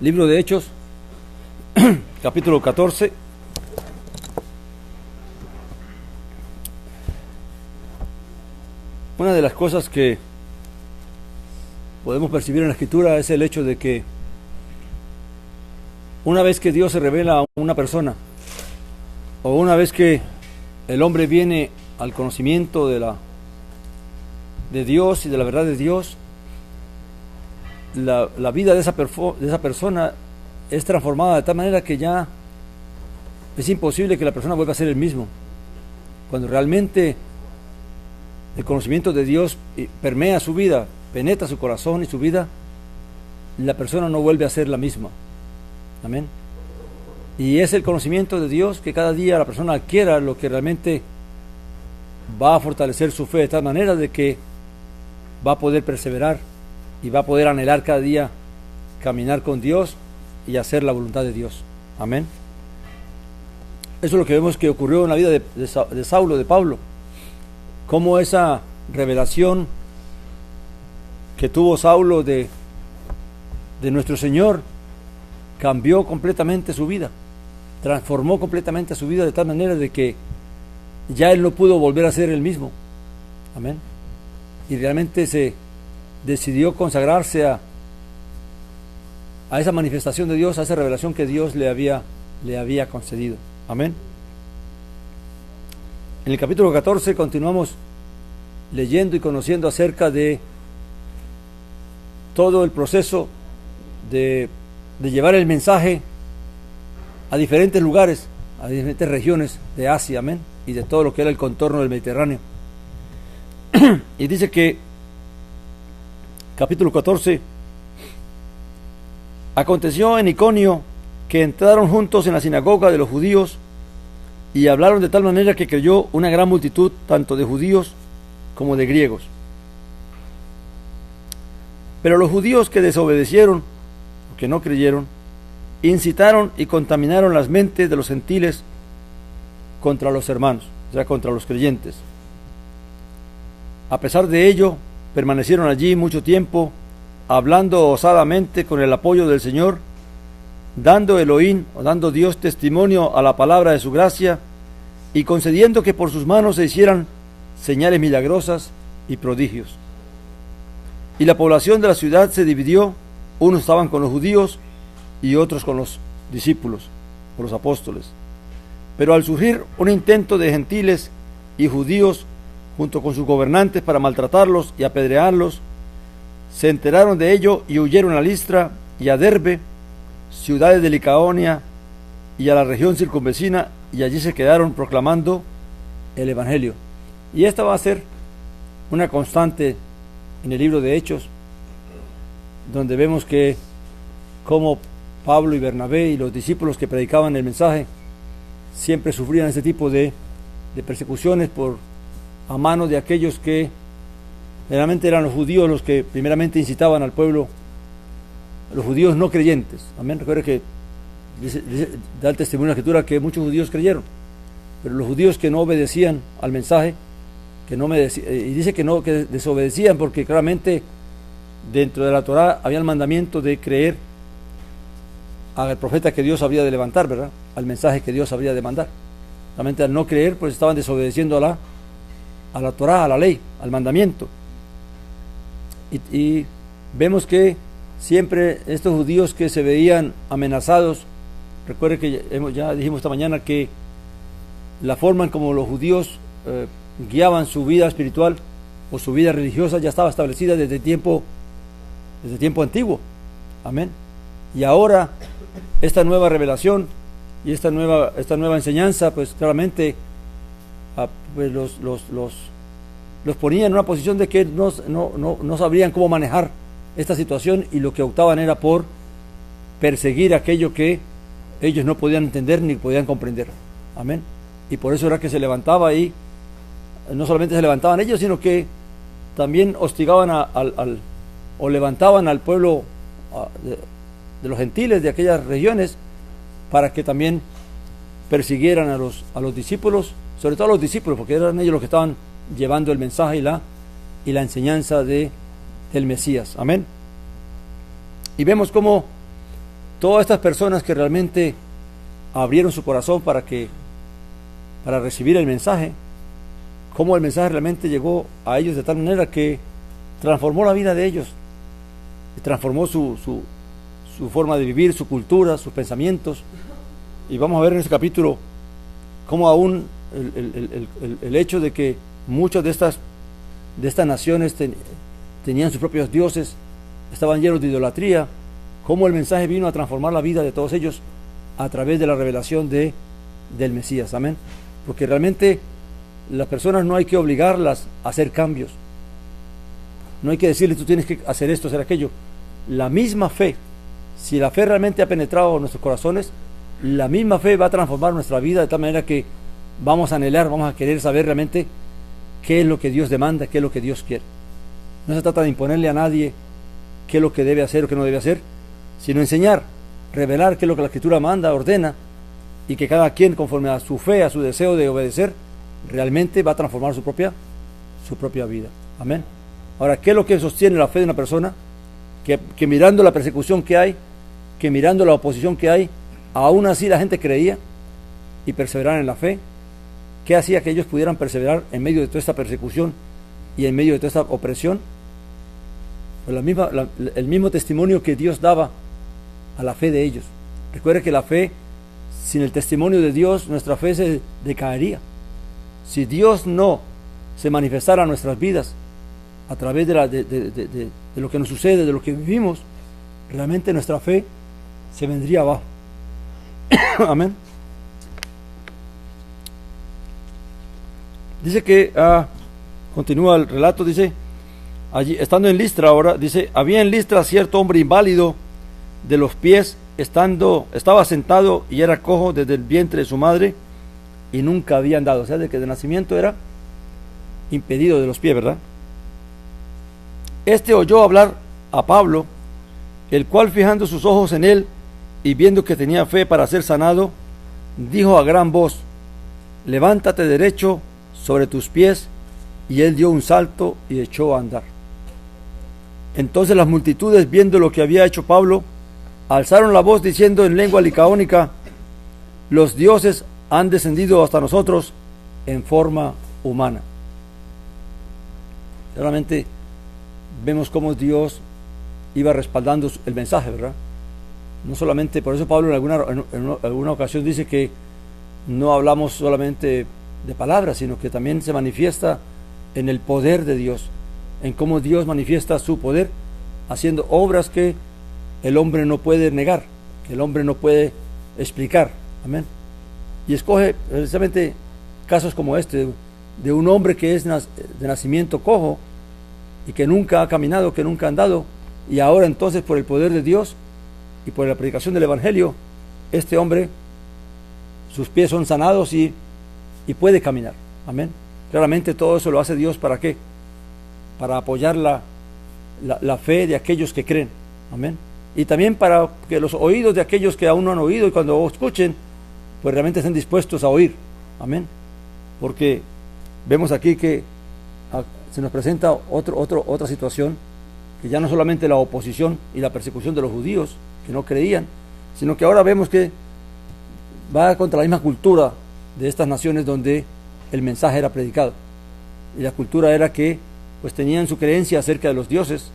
Libro de Hechos, capítulo 14. Una de las cosas que podemos percibir en la Escritura es el hecho de que una vez que Dios se revela a una persona, o una vez que el hombre viene al conocimiento de Dios y de la verdad de Dios, la vida de esa persona es transformada de tal manera que ya es imposible que la persona vuelva a ser el mismo. Cuando realmente el conocimiento de Dios permea su vida, penetra su corazón y su vida, la persona no vuelve a ser la misma. Amén. Y es el conocimiento de Dios que cada día la persona adquiera lo que realmente va a fortalecer su fe de tal manera de que va a poder perseverar y va a poder anhelar cada día caminar con Dios y hacer la voluntad de Dios. Amén. Eso es lo que vemos que ocurrió en la vida de Saulo, de Pablo. Cómo esa revelación que tuvo Saulo de nuestro Señor cambió completamente su vida, transformó completamente su vida de tal manera de que ya él no pudo volver a ser el mismo. Amén. Y realmente se decidió consagrarse a esa manifestación de Dios, a esa revelación que Dios le había concedido. Amén. En el capítulo 14 continuamos leyendo y conociendo acerca de todo el proceso de llevar el mensaje a diferentes lugares, a diferentes regiones de Asia, amén, y de todo lo que era el contorno del Mediterráneo. Y dice que, capítulo 14, aconteció en Iconio que entraron juntos en la sinagoga de los judíos y hablaron de tal manera que creyó una gran multitud, tanto de judíos como de griegos. Pero los judíos que desobedecieron, o que no creyeron, incitaron y contaminaron las mentes de los gentiles contra los hermanos, o sea, contra los creyentes. A pesar de ello, permanecieron allí mucho tiempo, hablando osadamente con el apoyo del Señor, dando Elohim, o dando Dios testimonio a la palabra de su gracia, y concediendo que por sus manos se hicieran señales milagrosas y prodigios. Y la población de la ciudad se dividió, unos estaban con los judíos y otros con los discípulos, con los apóstoles. Pero al surgir un intento de gentiles y judíos junto con sus gobernantes para maltratarlos y apedrearlos, se enteraron de ello y huyeron a Listra y a Derbe, ciudades de Licaonia y a la región circunvecina, y allí se quedaron proclamando el Evangelio. Y esta va a ser una constante en el libro de Hechos, donde vemos que como Pablo y Bernabé y los discípulos que predicaban el mensaje siempre sufrían este tipo de persecuciones a manos de aquellos que generalmente eran los judíos los que primeramente incitaban al pueblo, los judíos no creyentes. Amén. Recuerde que da el testimonio de la Escritura que muchos judíos creyeron, pero los judíos que no obedecían al mensaje, y dice que desobedecían porque claramente dentro de la Torá había el mandamiento de creer al profeta que Dios había de levantar, ¿verdad? Al mensaje que Dios habría de mandar. Realmente al no creer, pues estaban desobedeciendo a la Torá, a la ley, al mandamiento. Y vemos que siempre estos judíos que se veían amenazados, recuerde que ya dijimos esta mañana que la forma en como los judíos guiaban su vida espiritual o su vida religiosa ya estaba establecida desde tiempo antiguo. Amén. Y ahora esta nueva revelación y esta nueva enseñanza, pues claramente pues los ponía en una posición de que no sabrían cómo manejar esta situación, y lo que optaban era por perseguir aquello que ellos no podían entender ni podían comprender. Amén. Y por eso era que se levantaba, y no solamente se levantaban ellos, sino que también hostigaban o levantaban al pueblo de los gentiles de aquellas regiones para que también persiguieran a los discípulos, sobre todo a los discípulos, porque eran ellos los que estaban llevando el mensaje y la enseñanza del Mesías. Amén. Y vemos cómo todas estas personas que realmente abrieron su corazón para recibir el mensaje, cómo el mensaje realmente llegó a ellos de tal manera que transformó la vida de ellos, y transformó su forma de vivir, su cultura, sus pensamientos. Y vamos a ver en este capítulo cómo aún el hecho de que muchas de estas naciones tenían sus propios dioses, estaban llenos de idolatría, cómo el mensaje vino a transformar la vida de todos ellos a través de la revelación del Mesías. Amén. Porque realmente las personas no hay que obligarlas a hacer cambios, no hay que decirles tú tienes que hacer esto, hacer aquello. La misma fe, si la fe realmente ha penetrado en nuestros corazones, la misma fe va a transformar nuestra vida de tal manera que vamos a anhelar, vamos a querer saber realmente qué es lo que Dios demanda, qué es lo que Dios quiere. No se trata de imponerle a nadie qué es lo que debe hacer o qué no debe hacer, sino enseñar, revelar qué es lo que la Escritura manda, ordena, y que cada quien, conforme a su fe, a su deseo de obedecer, realmente va a transformar su propia vida. Amén. Ahora, ¿qué es lo que sostiene la fe de una persona? Que mirando la persecución que hay, que mirando la oposición que hay, aún así la gente creía y perseveraron en la fe. ¿Qué hacía que ellos pudieran perseverar en medio de toda esta persecución y en medio de toda esta opresión? Pues el mismo testimonio que Dios daba a la fe de ellos. Recuerde que la fe, sin el testimonio de Dios, nuestra fe se decaería. Si Dios no se manifestara en nuestras vidas a través de lo que nos sucede, de lo que vivimos, realmente nuestra fe se vendría abajo. Amén. Dice que, continúa el relato, dice, allí, estando en Listra ahora, dice, había en Listra cierto hombre inválido de los pies, estaba sentado y era cojo desde el vientre de su madre y nunca había andado. O sea, de que de nacimiento era impedido de los pies, ¿verdad? Este oyó hablar a Pablo, el cual, fijando sus ojos en él y viendo que tenía fe para ser sanado, dijo a gran voz, levántate derecho sobre tus pies, y él dio un salto y echó a andar. Entonces las multitudes, viendo lo que había hecho Pablo, alzaron la voz diciendo en lengua licaónica, los dioses han descendido hasta nosotros en forma humana. Realmente vemos cómo Dios iba respaldando el mensaje, ¿verdad? No solamente, por eso Pablo en alguna ocasión dice que no hablamos solamente de palabras, sino que también se manifiesta en el poder de Dios, en cómo Dios manifiesta su poder, haciendo obras que el hombre no puede negar, que el hombre no puede explicar. Amén. Y escoge precisamente casos como este, de un hombre que es de nacimiento cojo y que nunca ha caminado, que nunca ha andado, y ahora entonces por el poder de Dios y por la predicación del Evangelio, este hombre, sus pies son sanados y puede caminar. Amén. Claramente todo eso lo hace Dios, ¿para qué? Para apoyar la fe de aquellos que creen. Amén. Y también para que los oídos de aquellos que aún no han oído, y cuando escuchen, pues realmente estén dispuestos a oír. Amén. Porque vemos aquí que se nos presenta otra situación, que ya no solamente la oposición y la persecución de los judíos que no creían, sino que ahora vemos que va contra la misma cultura de estas naciones donde el mensaje era predicado. Y la cultura era que pues tenían su creencia acerca de los dioses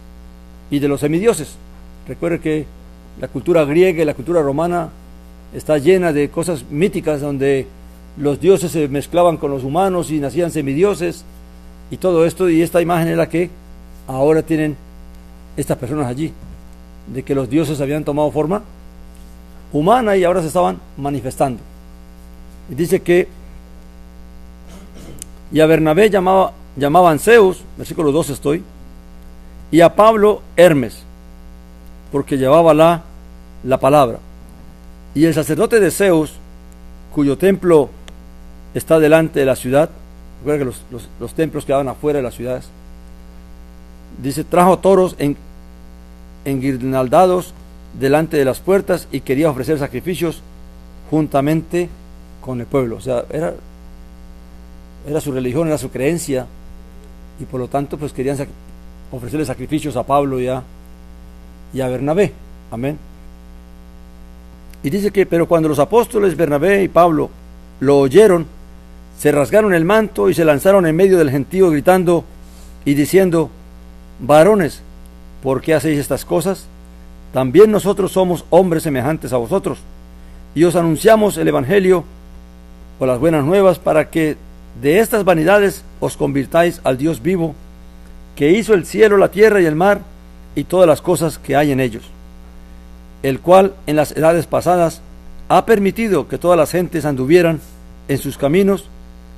y de los semidioses. Recuerde que la cultura griega y la cultura romana está llena de cosas míticas donde los dioses se mezclaban con los humanos y nacían semidioses y todo esto, y esta imagen es la que ahora tienen estas personas allí, de que los dioses habían tomado forma humana y ahora se estaban manifestando. Y dice que y a Bernabé llamaban Zeus, versículo 2 estoy, y a Pablo Hermes, porque llevaba la palabra. Y el sacerdote de Zeus, cuyo templo está delante de la ciudad, recuerda que los templos quedaban afuera de las ciudades, dice, trajo toros enguirnaldados delante de las puertas y quería ofrecer sacrificios juntamente con el pueblo. O sea, era su religión, era su creencia, y por lo tanto pues querían ofrecerle sacrificios a Pablo y a Bernabé. Amén. Y dice que, pero cuando los apóstoles Bernabé y Pablo lo oyeron, se rasgaron el manto y se lanzaron en medio del gentío gritando y diciendo: varones, ¿por qué hacéis estas cosas? También nosotros somos hombres semejantes a vosotros, y os anunciamos el evangelio o las buenas nuevas para que de estas vanidades os convirtáis al Dios vivo, que hizo el cielo, la tierra y el mar y todas las cosas que hay en ellos, el cual en las edades pasadas ha permitido que todas las gentes anduvieran en sus caminos,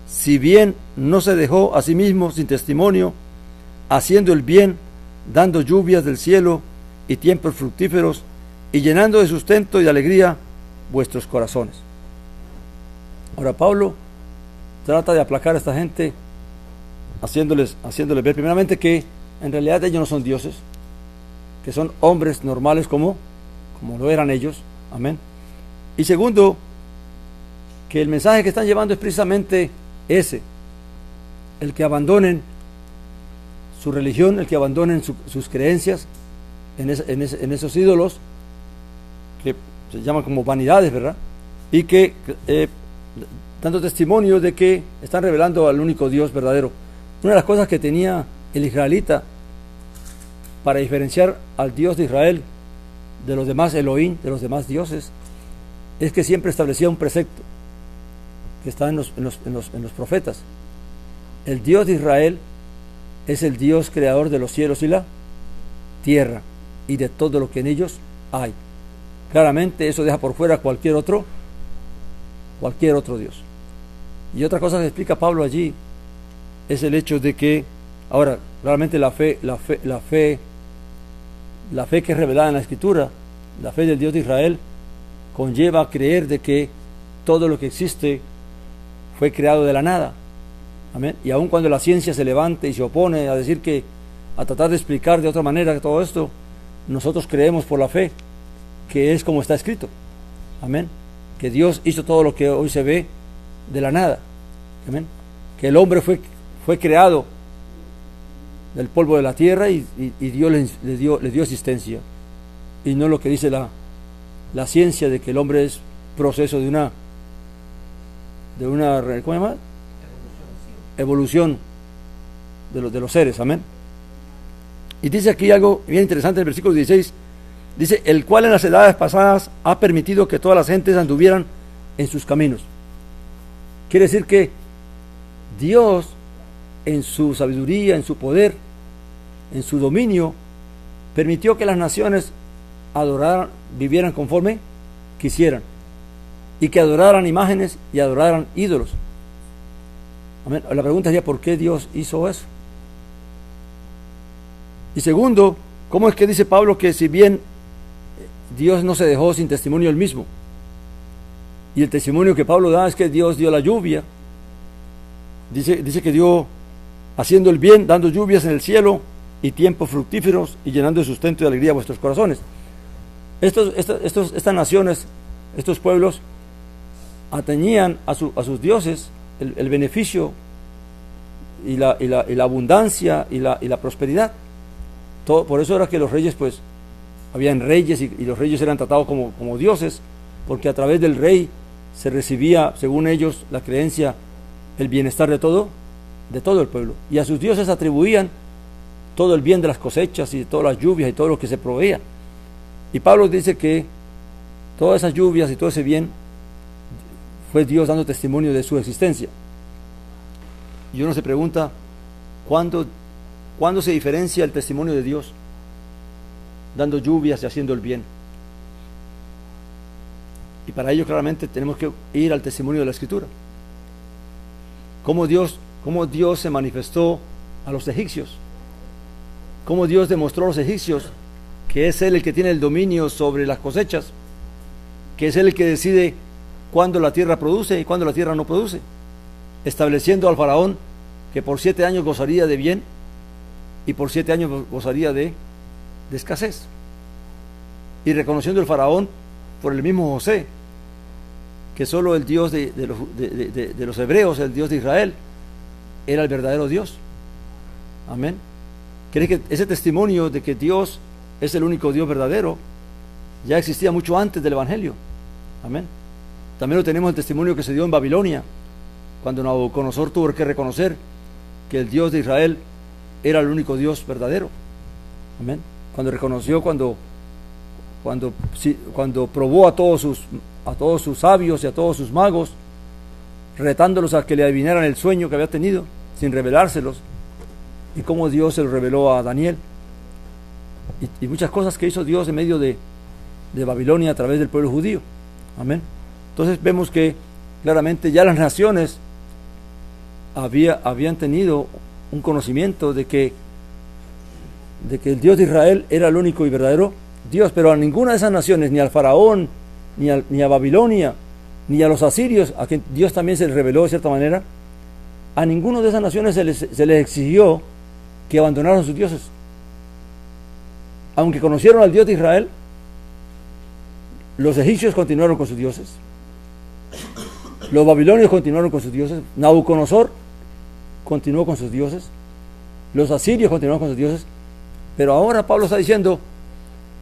si bien no se dejó a sí mismo sin testimonio, haciendo el bien, dando lluvias del cielo y tiempos fructíferos, y llenando de sustento y de alegría vuestros corazones. Ahora Pablo trata de aplacar a esta gente, haciéndoles ver primeramente que en realidad ellos no son dioses, que son hombres normales como lo eran ellos. Amén. Y segundo, que el mensaje que están llevando es precisamente ese: el que abandonen su religión, el que abandonen sus creencias en esos ídolos que se llaman como vanidades, ¿verdad? Y que dando testimonio de que están revelando al único Dios verdadero. Una de las cosas que tenía el israelita para diferenciar al Dios de Israel de los demás Elohim, de los demás dioses, es que siempre establecía un precepto que está en los profetas. El Dios de Israel es el Dios creador de los cielos y la tierra y de todo lo que en ellos hay. Claramente eso deja por fuera cualquier otro Dios. Y otra cosa que explica Pablo allí es el hecho de que, ahora, realmente la fe que es revelada en la Escritura, la fe del Dios de Israel, conlleva a creer de que todo lo que existe fue creado de la nada. Amén. Y aun cuando la ciencia se levante y se opone a tratar de explicar de otra manera todo esto, nosotros creemos por la fe que es como está escrito. Amén. Que Dios hizo todo lo que hoy se ve de la nada. Amén. Que el hombre fue creado del polvo de la tierra y Dios le dio existencia. Y no lo que dice la ciencia de que el hombre es proceso de una ¿cómo se llama? Evolución de los seres. Amén. Y dice aquí algo bien interesante en el versículo 16. Dice: el cual en las edades pasadas ha permitido que todas las gentes anduvieran en sus caminos. Quiere decir que Dios, en su sabiduría, en su poder, en su dominio, permitió que las naciones adoraran, vivieran conforme quisieran, y que adoraran imágenes y adoraran ídolos. Amén. La pregunta sería: ¿por qué Dios hizo eso? Y segundo, ¿cómo es que dice Pablo que si bien Dios no se dejó sin testimonio él mismo? Y el testimonio que Pablo da es que Dios dio la lluvia. Dice que dio, haciendo el bien, dando lluvias en el cielo y tiempos fructíferos, y llenando de sustento y de alegría vuestros corazones. Estas naciones, estos pueblos, atañían a sus dioses el beneficio y la abundancia y la prosperidad. Por eso era que los reyes, pues, habían reyes y los reyes eran tratados como dioses, porque a través del rey se recibía, según ellos, la creencia, el bienestar de todo el pueblo. Y a sus dioses atribuían todo el bien de las cosechas y de todas las lluvias y todo lo que se proveía. Y Pablo dice que todas esas lluvias y todo ese bien fue Dios dando testimonio de su existencia. Y uno se pregunta, ¿cuándo se diferencia el testimonio de Dios dando lluvias y haciendo el bien? Y para ello claramente tenemos que ir al testimonio de la Escritura. Cómo Dios se manifestó a los egipcios, cómo Dios demostró a los egipcios que es Él el que tiene el dominio sobre las cosechas, que es Él el que decide cuándo la tierra produce y cuándo la tierra no produce, estableciendo al faraón que por 7 años gozaría de bien y por 7 años gozaría de escasez, y reconociendo el faraón por el mismo José que solo el Dios de los hebreos, el Dios de Israel, era el verdadero Dios. Amén. ¿Cree que ese testimonio de que Dios es el único Dios verdadero ya existía mucho antes del Evangelio? Amén. También lo tenemos el testimonio que se dio en Babilonia, cuando Nabucodonosor tuvo que reconocer que el Dios de Israel era el único Dios verdadero. Amén. Cuando reconoció, cuando probó a todos sus sabios y a todos sus magos, retándolos a que le adivinaran el sueño que había tenido, sin revelárselos, y cómo Dios se lo reveló a Daniel, y muchas cosas que hizo Dios en medio de Babilonia a través del pueblo judío. Amén. Entonces vemos que claramente ya las naciones habían tenido un conocimiento de que el Dios de Israel era el único y verdadero Dios, pero a ninguna de esas naciones, ni al faraón, ni a Babilonia, ni a los asirios, a quien Dios también se les reveló de cierta manera, a ninguno de esas naciones se les exigió que abandonaran sus dioses. Aunque conocieron al Dios de Israel, los egipcios continuaron con sus dioses, los babilonios continuaron con sus dioses, Nabucodonosor continuó con sus dioses, los asirios continuaron con sus dioses, pero ahora Pablo está diciendo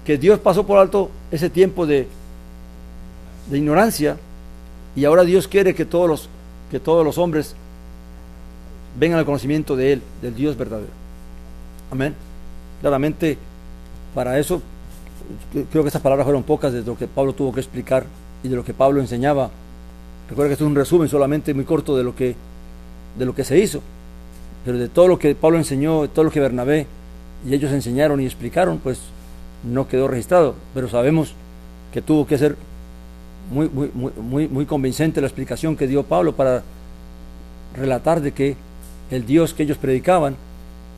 que Dios pasó por alto ese tiempo de ignorancia, y ahora Dios quiere que todos los hombres vengan al conocimiento de Él, del Dios verdadero. Amén. Claramente, para eso, creo que estas palabras fueron pocas de lo que Pablo tuvo que explicar y de lo que Pablo enseñaba. Recuerda que esto es un resumen solamente muy corto de lo que se hizo, pero de todo lo que Pablo enseñó, de todo lo que Bernabé y ellos enseñaron y explicaron, pues no quedó registrado, pero sabemos que tuvo que ser muy convincente la explicación que dio Pablo para relatar de que el Dios que ellos predicaban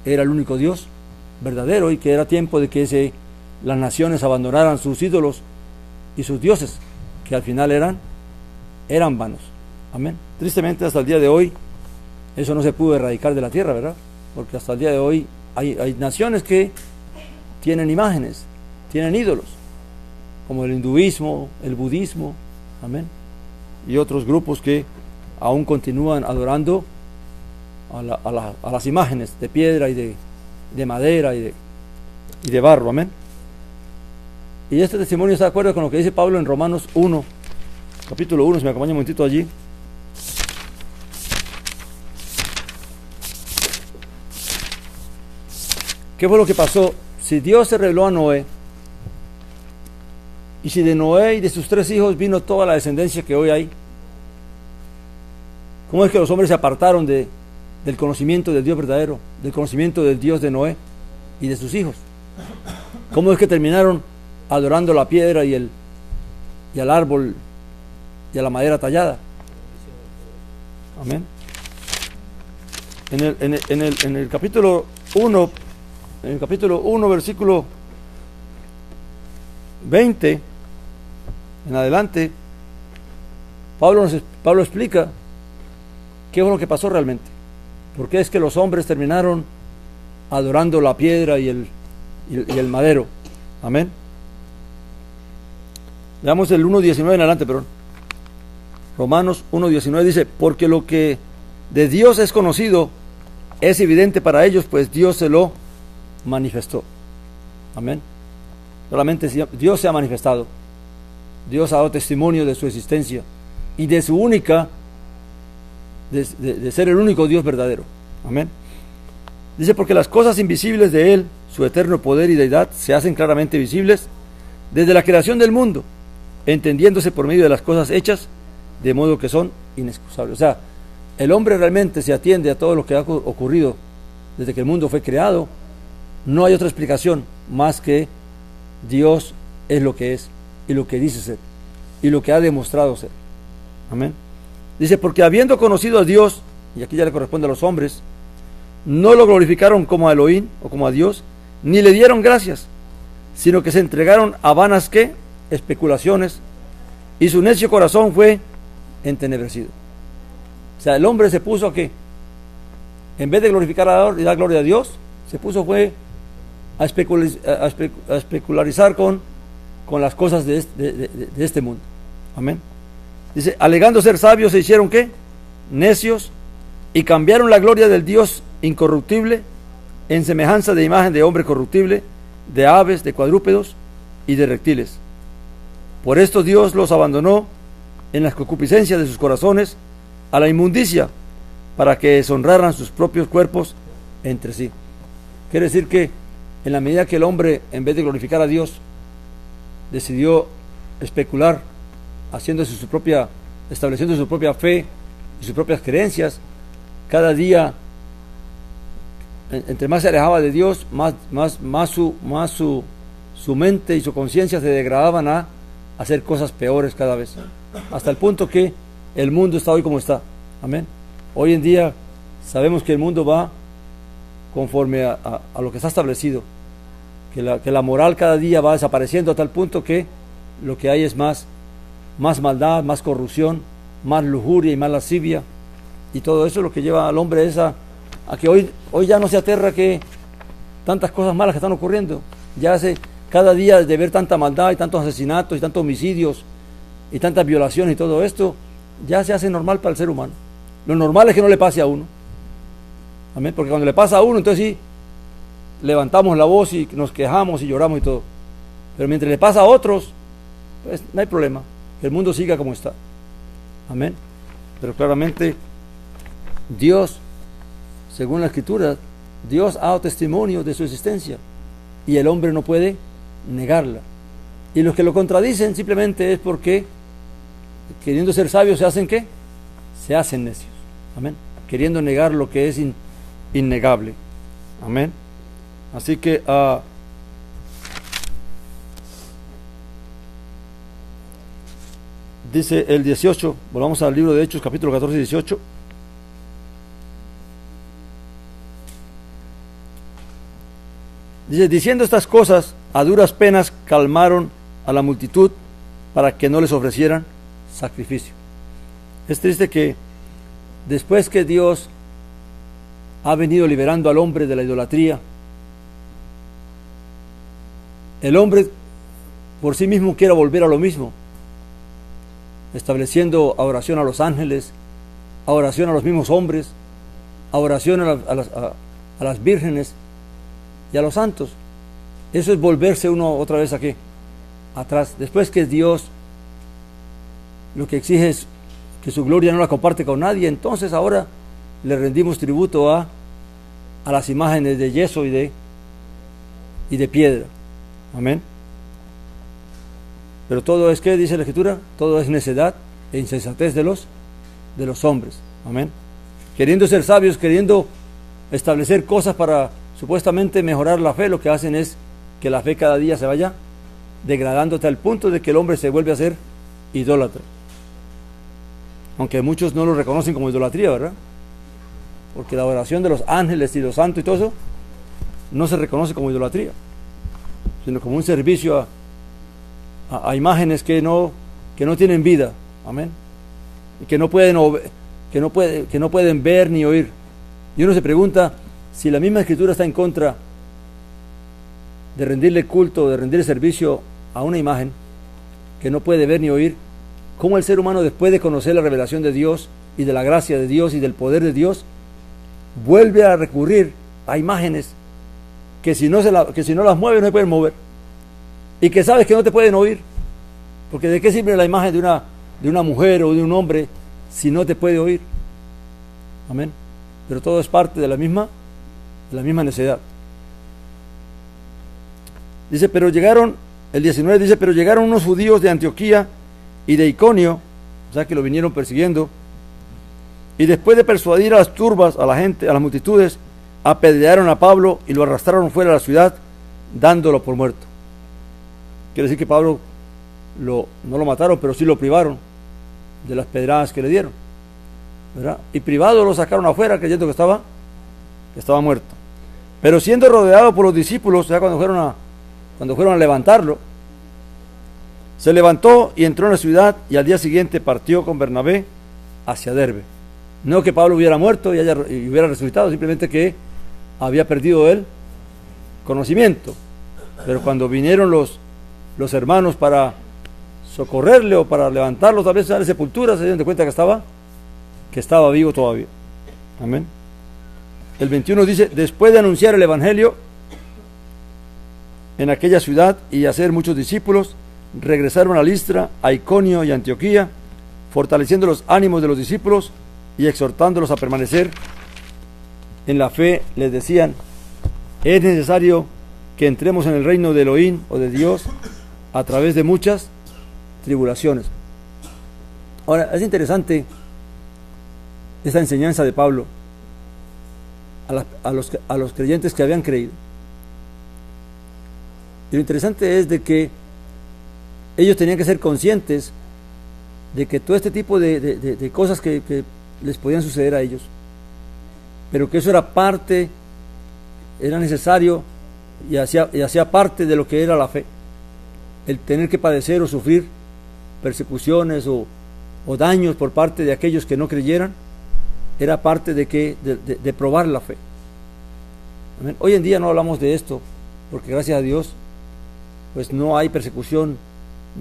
era el único Dios verdadero, y que era tiempo de que las naciones abandonaran sus ídolos y sus dioses, que al final eran vanos. Amén. Tristemente, hasta el día de hoy eso no se pudo erradicar de la tierra, ¿verdad? Porque hasta el día de hoy hay naciones que tienen imágenes, tienen ídolos, como el hinduismo, el budismo, amén, y otros grupos que aún continúan adorando a las imágenes de piedra y de madera y de barro, amén. Y este testimonio está de acuerdo con lo que dice Pablo en Romanos 1, capítulo 1, si me acompaña un momentito allí. ¿Qué fue lo que pasó? Si Dios se reveló a Noé, y si de Noé y de sus 3 hijos vino toda la descendencia que hoy hay, ¿cómo es que los hombres se apartaron del conocimiento del Dios verdadero, del conocimiento del Dios de Noé y de sus hijos? ¿Cómo es que terminaron adorando la piedra y al árbol y a la madera tallada? Amén. En el capítulo 1, versículo 20 en adelante, Pablo explica qué fue lo que pasó realmente. ¿Por qué es que los hombres terminaron adorando la piedra y el madero? Amén. Veamos el 1.19 en adelante, perdón. Romanos 1.19 dice: porque lo que de Dios es conocido es evidente para ellos, pues Dios se lo manifestó. Amén. Realmente Dios se ha manifestado. Dios ha dado testimonio de su existencia y de su única, de ser el único Dios verdadero. Amén. Dice: porque las cosas invisibles de Él, su eterno poder y deidad, se hacen claramente visibles desde la creación del mundo, entendiéndose por medio de las cosas hechas, de modo que son inexcusables. O sea, el hombre realmente se atiende a todo lo que ha ocurrido desde que el mundo fue creado. No hay otra explicación más que Dios es lo que es y lo que dice ser y lo que ha demostrado ser. Amén. Dice: porque habiendo conocido a Dios, y aquí ya le corresponde a los hombres, no lo glorificaron como a Elohim o como a Dios, ni le dieron gracias, sino que se entregaron a vanas ¿qué? Especulaciones, y su necio corazón fue entenebrecido. O sea, el hombre se puso a ¿qué? En vez de glorificar a Dios y dar gloria a Dios, se puso fue a especularizar con las cosas de este mundo. Amén. Dice: alegando ser sabios, se hicieron ¿qué? Necios, y cambiaron la gloria del Dios incorruptible en semejanza de imagen de hombre corruptible, de aves, de cuadrúpedos y de reptiles. Por esto Dios los abandonó en las concupiscencias de sus corazones a la inmundicia, para que deshonraran sus propios cuerpos entre sí. Quiere decir que en la medida que el hombre, en vez de glorificar a Dios, decidió especular, estableciendo su propia fe y sus propias creencias, cada día, entre más se alejaba de Dios, más su mente y su conciencia se degradaban a hacer cosas peores cada vez, hasta el punto que el mundo está hoy como está. Amén. Hoy en día sabemos que el mundo va conforme a lo que está establecido, que la moral cada día va desapareciendo a tal punto que lo que hay es más maldad, más corrupción, más lujuria y más lascivia, y todo eso es lo que lleva al hombre a que hoy ya no se aterra que tantas cosas malas que están ocurriendo. Cada día de ver tanta maldad y tantos asesinatos y tantos homicidios y tantas violaciones y todo esto, ya se hace normal para el ser humano. Lo normal es que no le pase a uno. Amén. Porque cuando le pasa a uno, entonces sí, levantamos la voz y nos quejamos y lloramos y todo. Pero mientras le pasa a otros, pues no hay problema. Que el mundo siga como está. Amén. Pero claramente, Dios, según la Escritura, Dios ha dado testimonio de su existencia y el hombre no puede negarla. Y los que lo contradicen simplemente es porque, queriendo ser sabios, ¿se hacen qué? Se hacen necios. Amén. Queriendo negar lo que es innegable. Amén. Así que dice el 18, volvamos al libro de Hechos, capítulo 14 y 18. Dice, diciendo estas cosas, a duras penas calmaron a la multitud para que no les ofrecieran sacrificio. Es triste que después que Dios ha venido liberando al hombre de la idolatría, el hombre por sí mismo quiera volver a lo mismo, estableciendo adoración a los ángeles, adoración a los mismos hombres, adoración a las vírgenes y a los santos. Eso es volverse uno otra vez aquí, atrás. Después que Dios lo que exige es que su gloria no la comparte con nadie, entonces ahora le rendimos tributo a las imágenes de yeso y de piedra. Amén. Pero todo es, ¿qué dice la Escritura? Todo es necedad e insensatez de los hombres. Amén. Queriendo ser sabios, queriendo establecer cosas para supuestamente mejorar la fe, lo que hacen es que la fe cada día se vaya degradando hasta el punto de que el hombre se vuelve a ser idólatra. Aunque muchos no lo reconocen como idolatría, ¿verdad? Porque la adoración de los ángeles y los santos y todo eso no se reconoce como idolatría, sino como un servicio a imágenes que no tienen vida. Amén. Y que no pueden ver ni oír. Y uno se pregunta, si la misma Escritura está en contra de rendirle culto, de rendirle servicio a una imagen que no puede ver ni oír, ¿cómo el ser humano, después de conocer la revelación de Dios y de la gracia de Dios y del poder de Dios, vuelve a recurrir a imágenes que si no las mueve no se pueden mover, y que sabes que no te pueden oír? Porque ¿de qué sirve la imagen de una mujer o de un hombre si no te puede oír? Amén. Pero todo es parte de la misma necedad. Dice, pero llegaron, el 19 dice, pero llegaron unos judíos de Antioquía y de Iconio, o sea que lo vinieron persiguiendo, y después de persuadir a las turbas, a la gente, a las multitudes, apedrearon a Pablo y lo arrastraron fuera de la ciudad, dándolo por muerto. Quiere decir que Pablo no lo mataron, pero sí lo privaron de las pedradas que le dieron, ¿verdad? Y privado lo sacaron afuera creyendo que estaba muerto. Pero siendo rodeado por los discípulos, ya cuando fueron a levantarlo, se levantó y entró en la ciudad, y al día siguiente partió con Bernabé hacia Derbe. No que Pablo hubiera muerto y hubiera resucitado, simplemente que había perdido el conocimiento. Pero cuando vinieron los hermanos para socorrerle o para levantarlo, tal vez a la sepultura, se dieron de cuenta que estaba vivo todavía. Amén. El 21 dice, después de anunciar el evangelio en aquella ciudad y hacer muchos discípulos, regresaron a Listra, a Iconio y a Antioquía, fortaleciendo los ánimos de los discípulos y exhortándolos a permanecer en la fe. Les decían: es necesario que entremos en el reino de Elohim o de Dios a través de muchas tribulaciones. Ahora, es interesante esta enseñanza de Pablo a los creyentes que habían creído. Y lo interesante es de que ellos tenían que ser conscientes de que todo este tipo de cosas que les podían suceder a ellos, pero que eso era parte, era necesario y hacía parte de lo que era la fe. El tener que padecer o sufrir persecuciones o daños por parte de aquellos que no creyeran, era parte de probar la fe. Amén. Hoy en día no hablamos de esto, porque gracias a Dios pues no hay persecución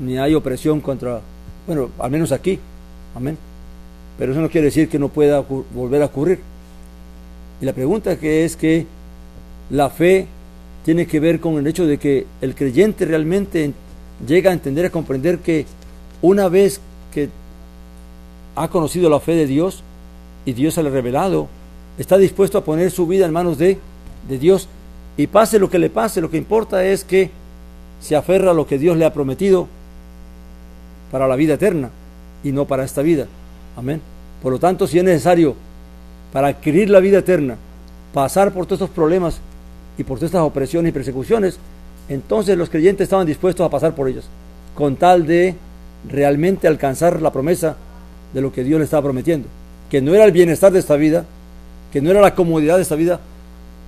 ni hay opresión contra, bueno, al menos aquí, amén. Pero eso no quiere decir que no pueda volver a ocurrir. Y la pregunta es que la fe tiene que ver con el hecho de que el creyente realmente llega a entender, a comprender que una vez que ha conocido la fe de Dios y Dios se le ha revelado, está dispuesto a poner su vida en manos de Dios, y pase lo que le pase, lo que importa es que se aferra a lo que Dios le ha prometido para la vida eterna y no para esta vida. Amén. Por lo tanto, si es necesario para adquirir la vida eterna pasar por todos estos problemas y por todas estas opresiones y persecuciones, entonces los creyentes estaban dispuestos a pasar por ellas, con tal de realmente alcanzar la promesa de lo que Dios le estaba prometiendo, que no era el bienestar de esta vida, que no era la comodidad de esta vida.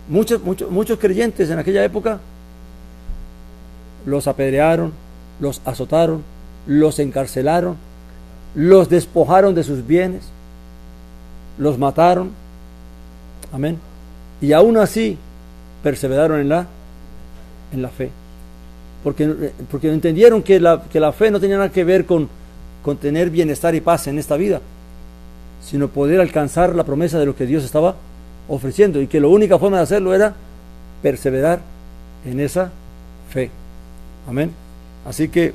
Muchos creyentes en aquella época los apedrearon, los azotaron, los encarcelaron, los despojaron de sus bienes, los mataron, amén, y aún así perseveraron en la fe, porque entendieron que la fe no tenía nada que ver con tener bienestar y paz en esta vida, sino poder alcanzar la promesa de lo que Dios estaba ofreciendo, y que la única forma de hacerlo era perseverar en esa fe. Amén. Así que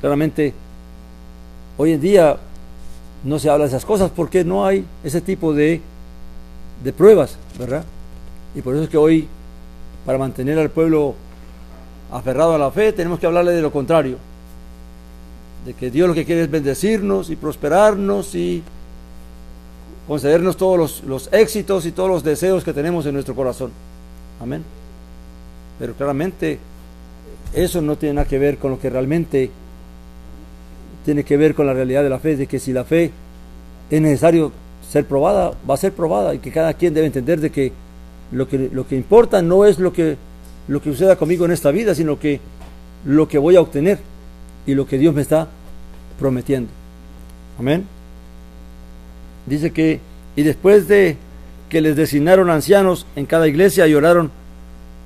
claramente hoy en día no se habla de esas cosas porque no hay ese tipo de pruebas, ¿verdad? Y por eso es que hoy, para mantener al pueblo aferrado a la fe, tenemos que hablarle de lo contrario, de que Dios lo que quiere es bendecirnos y prosperarnos y concedernos todos los éxitos y todos los deseos que tenemos en nuestro corazón. Amén. Pero claramente eso no tiene nada que ver con lo que realmente tiene que ver con la realidad de la fe, de que si la fe es necesario ser probada, va a ser probada, y que cada quien debe entender de que lo que importa no es lo que suceda conmigo en esta vida, sino que lo que voy a obtener y lo que Dios me está prometiendo. Amén. Dice que, y después de que les designaron ancianos en cada iglesia y oraron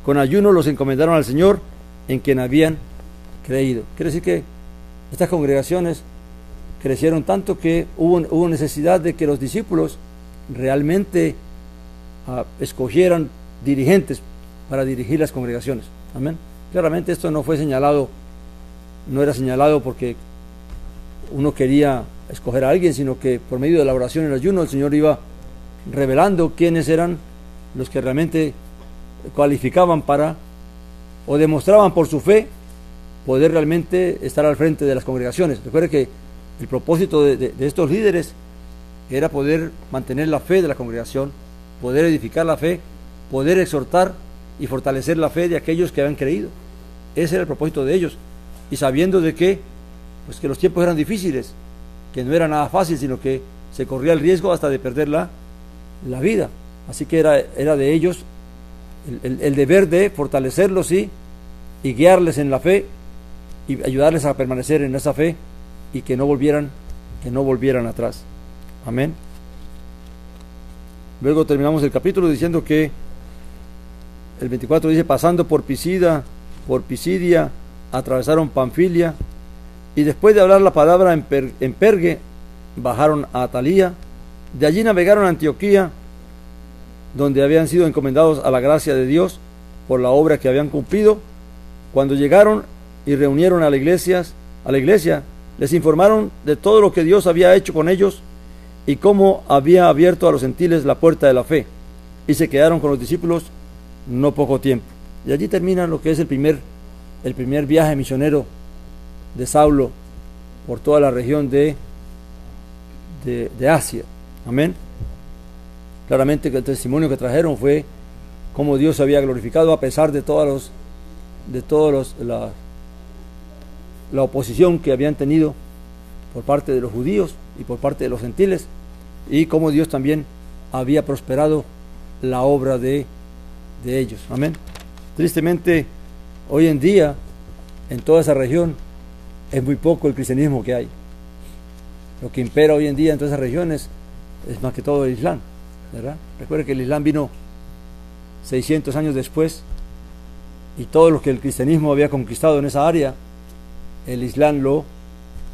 con ayuno, los encomendaron al Señor en quien habían creído. Quiere decir que estas congregaciones crecieron tanto que hubo necesidad de que los discípulos realmente escogieran dirigentes para dirigir las congregaciones. Amén. Claramente esto no fue señalado, no era señalado porque uno quería escoger a alguien, sino que por medio de la oración y el ayuno el Señor iba revelando quiénes eran los que realmente cualificaban para, o demostraban por su fe, poder realmente estar al frente de las congregaciones. Recuerde que el propósito de estos líderes era poder mantener la fe de la congregación, poder edificar la fe, poder exhortar y fortalecer la fe de aquellos que habían creído. Ese era el propósito de ellos, y sabiendo de que los tiempos eran difíciles, que no era nada fácil, sino que se corría el riesgo hasta de perder la vida. Así que era de ellos el deber de fortalecerlos y guiarles en la fe y ayudarles a permanecer en esa fe y que no volvieran atrás. Amén. Luego terminamos el capítulo diciendo que el 24 dice: pasando por Pisidia, atravesaron Panfilia, y después de hablar la palabra en Pergue, bajaron a Atalía. De allí navegaron a Antioquía, donde habían sido encomendados a la gracia de Dios por la obra que habían cumplido. Cuando llegaron y reunieron a la iglesia, les informaron de todo lo que Dios había hecho con ellos y cómo había abierto a los gentiles la puerta de la fe, y se quedaron con los discípulos no poco tiempo. Y allí termina lo que es el primer viaje misionero de Saulo por toda la región de Asia. Amén. Claramente que el testimonio que trajeron fue cómo Dios se había glorificado a pesar de la oposición que habían tenido por parte de los judíos y por parte de los gentiles, y cómo Dios también había prosperado la obra de ellos. Amén. Tristemente, hoy en día, en toda esa región, es muy poco el cristianismo que hay. Lo que impera hoy en día en todas esas regiones es más que todo el Islam, ¿verdad? Recuerde que el Islam vino 600 años después, y todo lo que el cristianismo había conquistado en esa área, el Islam lo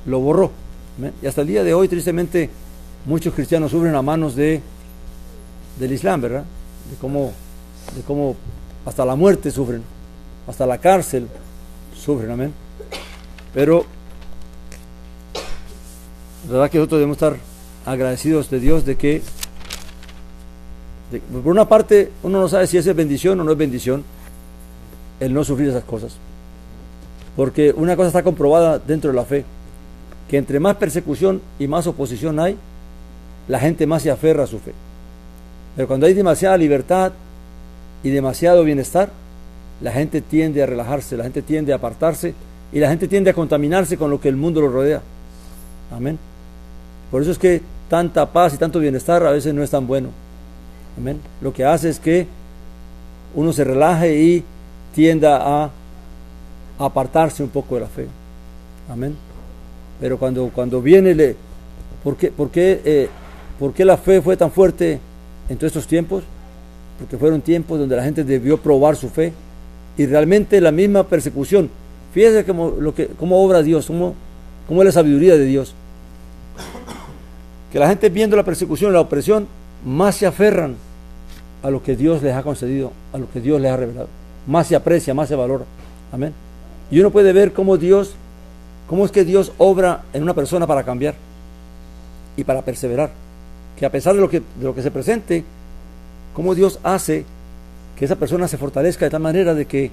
borró. ¿Amén? Y hasta el día de hoy, tristemente, muchos cristianos sufren a manos del Islam, ¿verdad? De cómo hasta la muerte sufren, hasta la cárcel sufren. Amén. Pero la verdad que nosotros debemos estar agradecidos de Dios de que por una parte uno no sabe si es bendición o no es bendición el no sufrir esas cosas, porque una cosa está comprobada dentro de la fe, que entre más persecución y más oposición hay, la gente más se aferra a su fe. Pero cuando hay demasiada libertad y demasiado bienestar, la gente tiende a relajarse, la gente tiende a apartarse, y la gente tiende a contaminarse con lo que el mundo lo rodea. Amén. Por eso es que tanta paz y tanto bienestar a veces no es tan bueno. Amén. Lo que hace es que uno se relaje y tienda a apartarse un poco de la fe. Amén. Pero cuando viene, ¿por qué la fe fue tan fuerte en todos estos tiempos? Porque fueron tiempos donde la gente debió probar su fe, y realmente la misma persecución. Fíjese cómo obra Dios, cómo es la sabiduría de Dios. Que la gente, viendo la persecución y la opresión, más se aferran a lo que Dios les ha concedido, a lo que Dios les ha revelado. Más se aprecia, más se valora. Amén. Y uno puede ver cómo es que Dios obra en una persona para cambiar y para perseverar. Que a pesar de lo que se presente, cómo Dios hace que esa persona se fortalezca de tal manera de que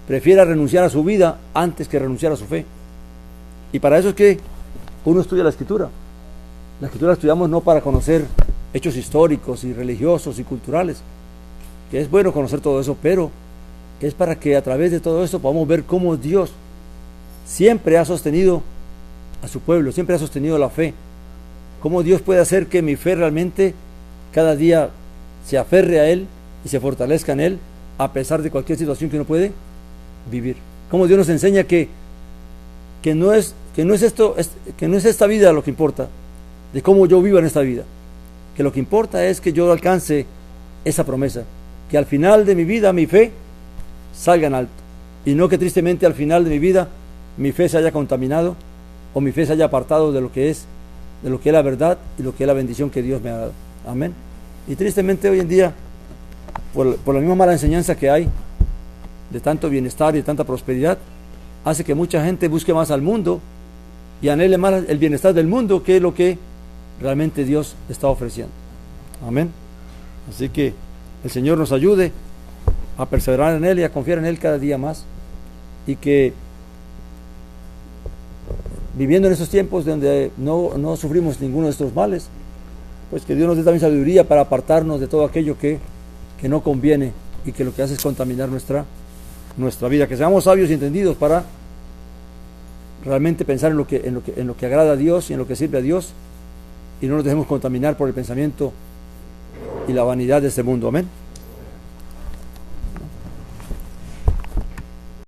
prefiera renunciar a su vida antes que renunciar a su fe. Y para eso es que uno estudia la Escritura. La Escritura la estudiamos no para conocer hechos históricos y religiosos y culturales, que es bueno conocer todo eso, pero es para que a través de todo esto podamos ver cómo Dios siempre ha sostenido a su pueblo, siempre ha sostenido la fe. Cómo Dios puede hacer que mi fe realmente cada día se aferre a Él y se fortalezca en Él, a pesar de cualquier situación que uno puede vivir. Cómo Dios nos enseña que no es esta vida lo que importa, de cómo yo vivo en esta vida, que lo que importa es que yo alcance esa promesa, que al final de mi vida mi fe salga en alto, y no que tristemente al final de mi vida mi fe se haya contaminado o mi fe se haya apartado de lo que es la verdad y lo que es la bendición que Dios me ha dado. Amén. Y tristemente hoy en día, por la misma mala enseñanza que hay de tanto bienestar y de tanta prosperidad, hace que mucha gente busque más al mundo y anhele más el bienestar del mundo que lo que realmente Dios está ofreciendo. Amén. Así que el Señor nos ayude a perseverar en Él y a confiar en Él cada día más, y que viviendo en esos tiempos donde no sufrimos ninguno de estos males, pues que Dios nos dé también sabiduría para apartarnos de todo aquello que no conviene y que lo que hace es contaminar nuestra vida. Que seamos sabios y entendidos para realmente pensar en lo que agrada a Dios y en lo que sirve a Dios, y no nos dejemos contaminar por el pensamiento y la vanidad de este mundo. Amén.